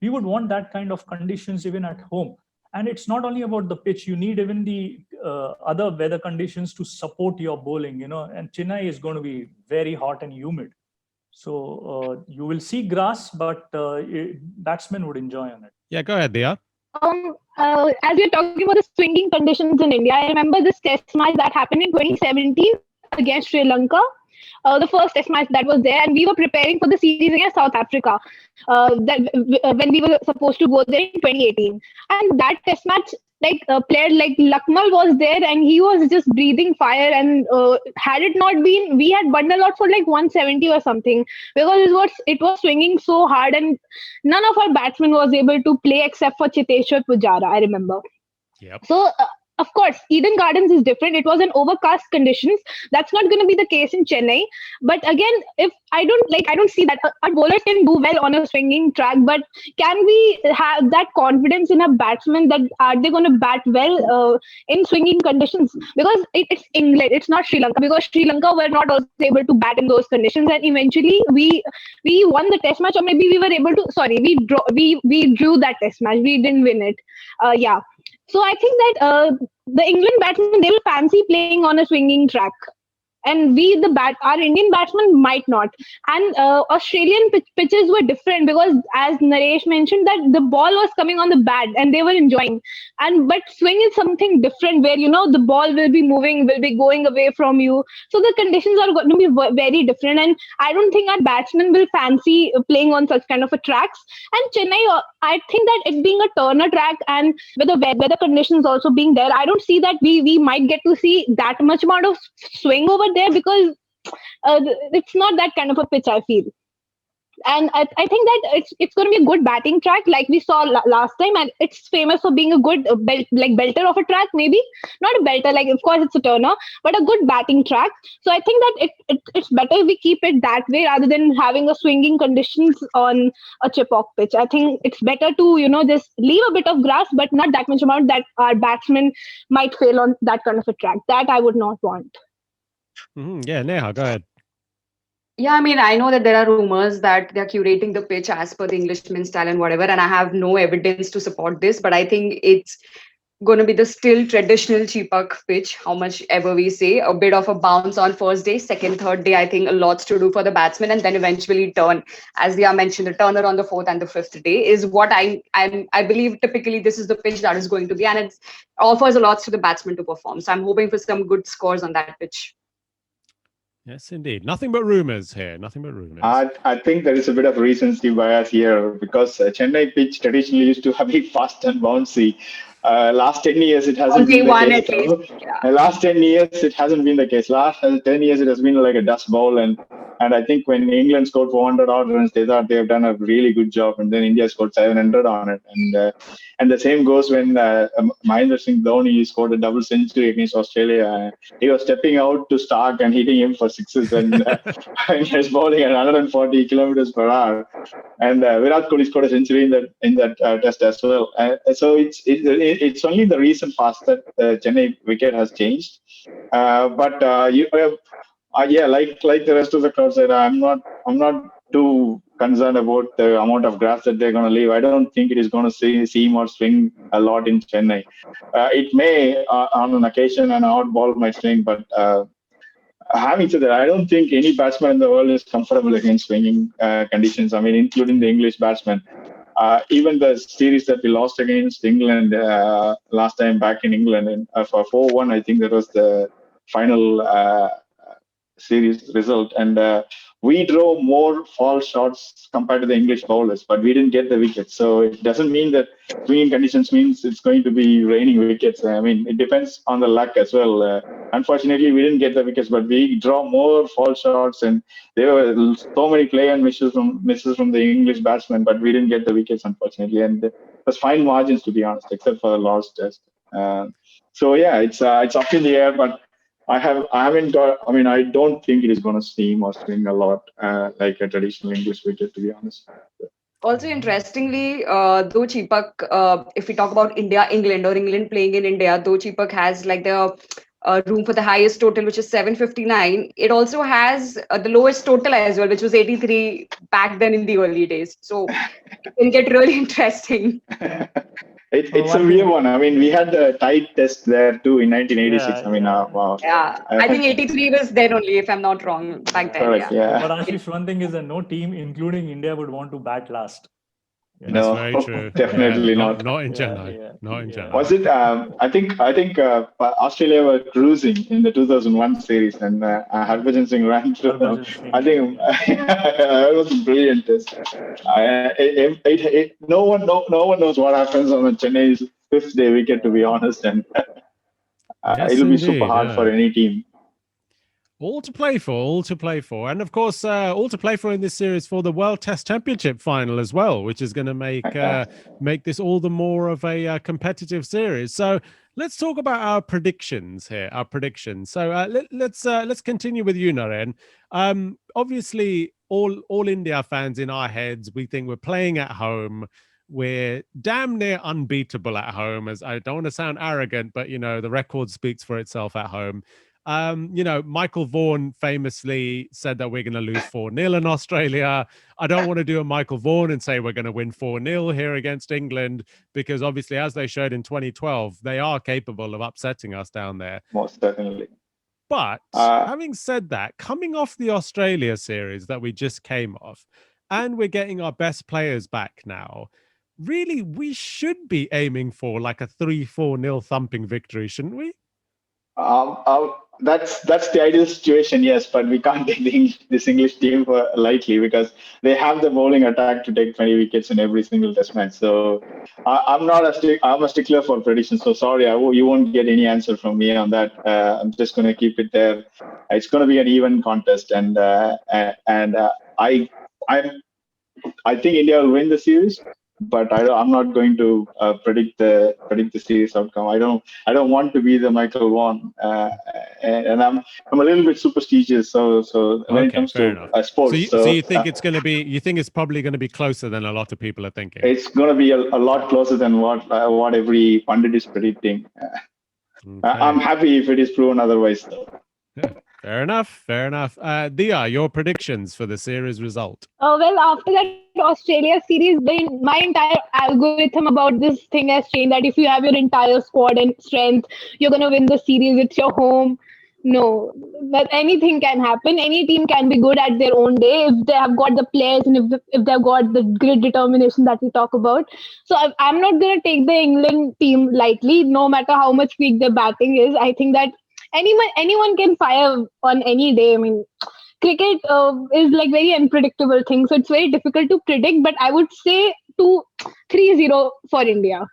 We would want that kind of conditions even at home. And it's not only about the pitch. You need even the other weather conditions to support your bowling, and Chennai is going to be very hot and humid. So you will see grass, but batsmen would enjoy on it. Yeah, go ahead, Dia. As we're talking about the swinging conditions in India, I remember this test match that happened in 2017 against Sri Lanka. The first test match that was there, and we were preparing for the series against South Africa when we were supposed to go there in 2018. And that test match, like a player like Lakmal was there, and he was just breathing fire. And had it not been, we had bundled out for like 170 or something, because it was swinging so hard, and none of our batsmen was able to play except for Chiteshwar Pujara, I remember. Yep. So of course, Eden Gardens is different. It was an overcast conditions. That's not going to be the case in Chennai. But again, if I don't see that our bowlers can do well on a swinging track. But can we have that confidence in a batsman that are they going to bat well in swinging conditions? Because it's England, it's not Sri Lanka. Because Sri Lanka were not also able to bat in those conditions, and eventually we won the test match, or maybe we were able to. Sorry, we drew that test match. We didn't win it. Yeah. So I think that the England batsmen, they will fancy playing on a swinging track. And our Indian batsmen might not. And Australian pitches were different, because as Naresh mentioned, that the ball was coming on the bat and they were enjoying. But swing is something different, where the ball will be moving, will be going away from you. So the conditions are going to be very different. And I don't think our batsmen will fancy playing on such kind of a tracks. And Chennai, I think that it being a Turner track and with the weather conditions also being there, I don't see that we might get to see that much amount of swing over there, because it's not that kind of a pitch, I feel. And I think that it's going to be a good batting track, like we saw last time, and it's famous for being a good belter of a track. Maybe not a belter, like of course it's a Turner, but a good batting track. So I think that it's better if we keep it that way rather than having a swinging conditions on a chip-off pitch. I think it's better to just leave a bit of grass, but not that much amount that our batsmen might fail on that kind of a track. That I would not want. Yeah, Neha, go ahead. Yeah, I mean, I know that there are rumors that they're curating the pitch as per the Englishman's style and whatever, and I have no evidence to support this, but I think it's going to be the still traditional Cheepak pitch, how much ever we say, a bit of a bounce on first day, second, third day, I think a lots to do for the batsman, and then eventually turn, as we are mentioned, the turner on the fourth and the fifth day is what I believe typically this is the pitch that is going to be, and it offers a lot to the batsman to perform. So I'm hoping for some good scores on that pitch. Yes, indeed. Nothing but rumors here. Nothing but rumors. I think there is a bit of recency bias here because Chennai pitch traditionally used to be fast and bouncy. Last 10 years, it hasn't On day been the one, case. at least. Though. Yeah. Last 10 years, it hasn't been the case. Last 10 years, it has been like a dust bowl. And I think when England scored 400 odd runs, they thought they have done a really good job. And then India scored 700 on it. And the same goes when Mahendra Singh Dhoni scored a double century against Australia. He was stepping out to start and hitting him for sixes and he was bowling at 140 kilometers per hour. And Virat Kohli scored a century in that test as well. So it's only the recent past that Chennai wicket has changed. Yeah, like the rest of the crowd said, I'm not too concerned about the amount of grass that they're going to leave. I don't think it is going to seam or swing a lot in Chennai. It may, on an occasion, an odd ball might swing, but having said that, I don't think any batsman in the world is comfortable against swinging conditions. I mean, including the English batsmen. Even the series that we lost against England last time back in England, and for 4-1, I think that was the final series result. And we drove more fall shots compared to the English bowlers, but we didn't get the wickets. So it doesn't mean that swinging conditions means it's going to be raining wickets. I mean, it depends on the luck as well. Unfortunately, we didn't get the wickets, but we draw more fall shots, and there were so many play and misses from the English batsmen, but we didn't get the wickets, unfortunately. And it was fine margins, to be honest, except for the last test. So yeah, it's up in the air, but I haven't got. I mean, I don't think it is going to steam or swing a lot like a traditional English wicket, to be honest. Also, interestingly, though Cheepak, if we talk about England or England playing in India, though Cheepak has like the room for the highest total, which is 759, it also has the lowest total as well, which was 83 back then in the early days. So it can get really interesting. It's a weird one. I mean, we had the tight test there too in 1986. Yeah, I mean, wow. Yeah, I think 83 was there only, if I'm not wrong, back then. Correct, yeah. But Ashish, one thing is that no team, including India, would want to bat last. That's No, very true. definitely Yeah, not. Not in Yeah, Chennai. yeah, Not in yeah. Chennai. Was it? I think Australia were cruising in the 2001 series, and Harbhajan Singh ran through them. Harbhajan Singh, I think it was a brilliant test. No one knows what happens on the Chennai's fifth day wicket, to be honest, and Yes, it'll be super indeed, hard yeah. for any team. All to play for, all to play for. And of course, all to play for in this series for the World Test Championship final as well, which is going to make this all the more of a competitive series. So let's talk about our predictions here, our predictions. So let's continue with you, Naren. Obviously, all India fans in our heads, we think we're playing at home. We're damn near unbeatable at home, as I don't want to sound arrogant, but, you know, the record speaks for itself at home. You know, Michael Vaughan famously said that we're going to lose 4-0 in Australia. I don't want to do a Michael Vaughan and say we're going to win 4-0 here against England, because obviously, as they showed in 2012, they are capable of upsetting us down there. Most certainly. But having said that, coming off the Australia series that we just came off, and we're getting our best players back now, really, we should be aiming for like a 3-4-0 thumping victory, shouldn't we? That's the ideal situation, yes, but we can't take this English team lightly, because they have the bowling attack to take 20 wickets in every single test match. So I'm a stickler for predictions. So sorry, you won't get any answer from me on that. I'm just going to keep it there. It's going to be an even contest, and I think India will win the series, but I'm not going to predict the series outcome. I don't want to be the Michael Vaughan, and I'm a little bit superstitious. So when it comes to sports, so you think it's going to be? You think it's probably going to be closer than a lot of people are thinking? It's going to be a lot closer than what every pundit is predicting. Okay. I'm happy if it is proven otherwise, though. Fair enough. Fair enough. Dia, your predictions for the series result? Well, after that Australia series, my entire algorithm about this thing has changed. That if you have your entire squad and strength, you're gonna win the series. It's your home. No, but anything can happen. Any team can be good at their own day if they have got the players and if they've got the great determination that we talk about. So I'm not gonna take the England team lightly, no matter how much weak their batting is. I think that anyone can fire on any day. I mean, cricket is like very unpredictable thing, so it's very difficult to predict. But I would say 2-3-0 for India.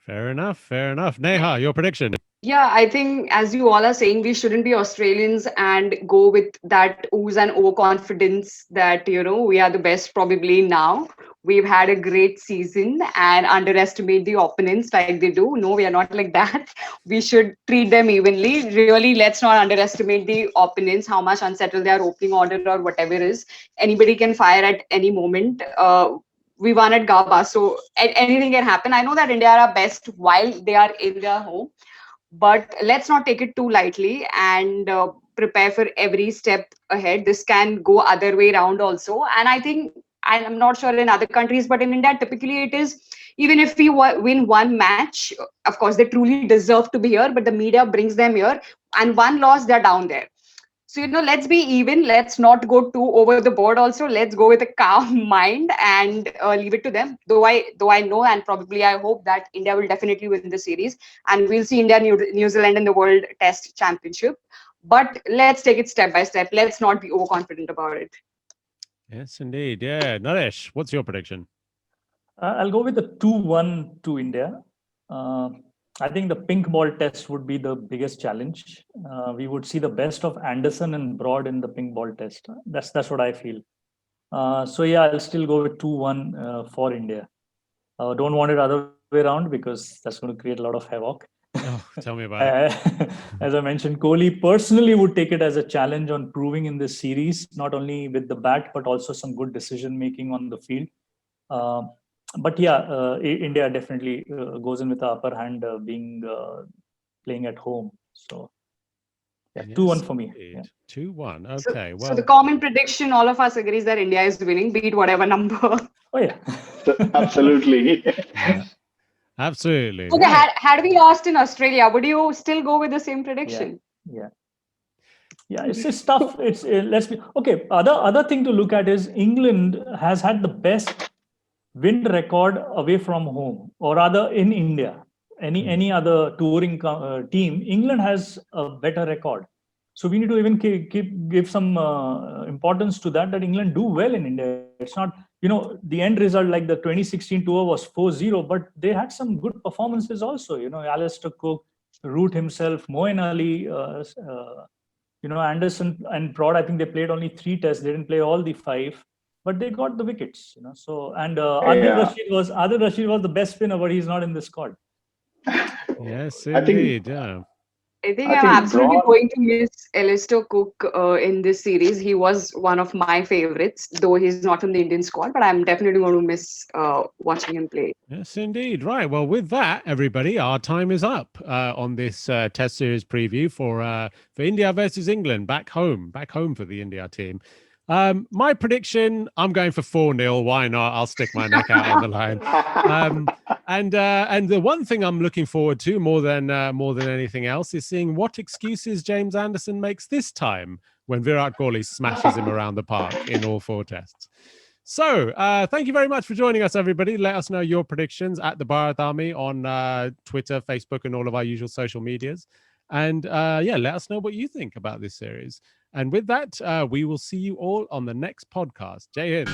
Fair enough. Fair enough. Neha, your prediction? Yeah, I think as you all are saying, we shouldn't be Australians and go with that ooze and overconfidence that, we are the best probably now. We've had a great season and underestimate the opponents like they do. No, we are not like that. We should treat them evenly. Really, let's not underestimate the opponents, how much unsettled their opening order or whatever is. Anybody can fire at any moment. We won at Gaba, so anything can happen. I know that India are best while they are in their home, but let's not take it too lightly and prepare for every step ahead. This can go other way around also, and I think I'm not sure in other countries, but in India typically it is, even if we win one match, of course they truly deserve to be here, but the media brings them here, and one loss they're down there. So, let's be even. Let's not go too over the board. Also, let's go with a calm mind and leave it to them. Though I know and probably I hope that India will definitely win the series, and we'll see India, New Zealand in the World Test Championship. But let's take it step by step. Let's not be overconfident about it. Yes, indeed. Yeah, Naresh, what's your prediction? I'll go with the 2-1 to India. I think the pink ball test would be the biggest challenge. We would see the best of Anderson and Broad in the pink ball test. That's what I feel. So yeah, I'll still go with 2-1 for India. Don't want it other way around because that's going to create a lot of havoc. Oh, tell me about it. As I mentioned, Kohli personally would take it as a challenge on proving in this series, not only with the bat, but also some good decision making on the field. But yeah, India definitely goes in with the upper hand, playing at home. So yeah, Yes, 2-1 for me. indeed. Yeah. 2-1. Okay. So the common prediction, all of us agrees that India is winning, beat whatever number. Oh yeah. Absolutely. Yeah, absolutely. Okay, Right. had we lost in Australia, would you still go with the same prediction? Yeah. It's just tough. It's let's be okay. Other thing to look at is England has had the best win record away from home, or rather in India. Any other touring team, England has a better record. So we need to even give some importance to that England do well in India. It's not, the end result like the 2016 tour was 4-0, but they had some good performances also. Alistair Cook, Root himself, Moeen Ali, Anderson and Broad. I think they played only 3 tests. They didn't play all the 5, but they got the wickets. So and Adil Rashid was the best spinner, but he's not in the squad. Yes, I think- indeed. Yeah. I think I I'm think absolutely Broad- going to miss Alistair Cook in this series. He was one of my favorites, though he's not from the Indian squad, but I'm definitely going to miss watching him play. Yes, indeed. Right. Well, with that, everybody, our time is up on this Test series preview for India versus England back home for the India team. My prediction: I'm going for 4-0. Why not? I'll stick my neck out on the line. And the one thing I'm looking forward to more than anything else is seeing what excuses James Anderson makes this time when Virat Kohli smashes him around the park in all 4 tests. So thank you very much for joining us, everybody. Let us know your predictions at the Bharat Army on Twitter, Facebook, and all of our usual social medias. And let us know what you think about this series. And with that, we will see you all on the next podcast. Jai Hind.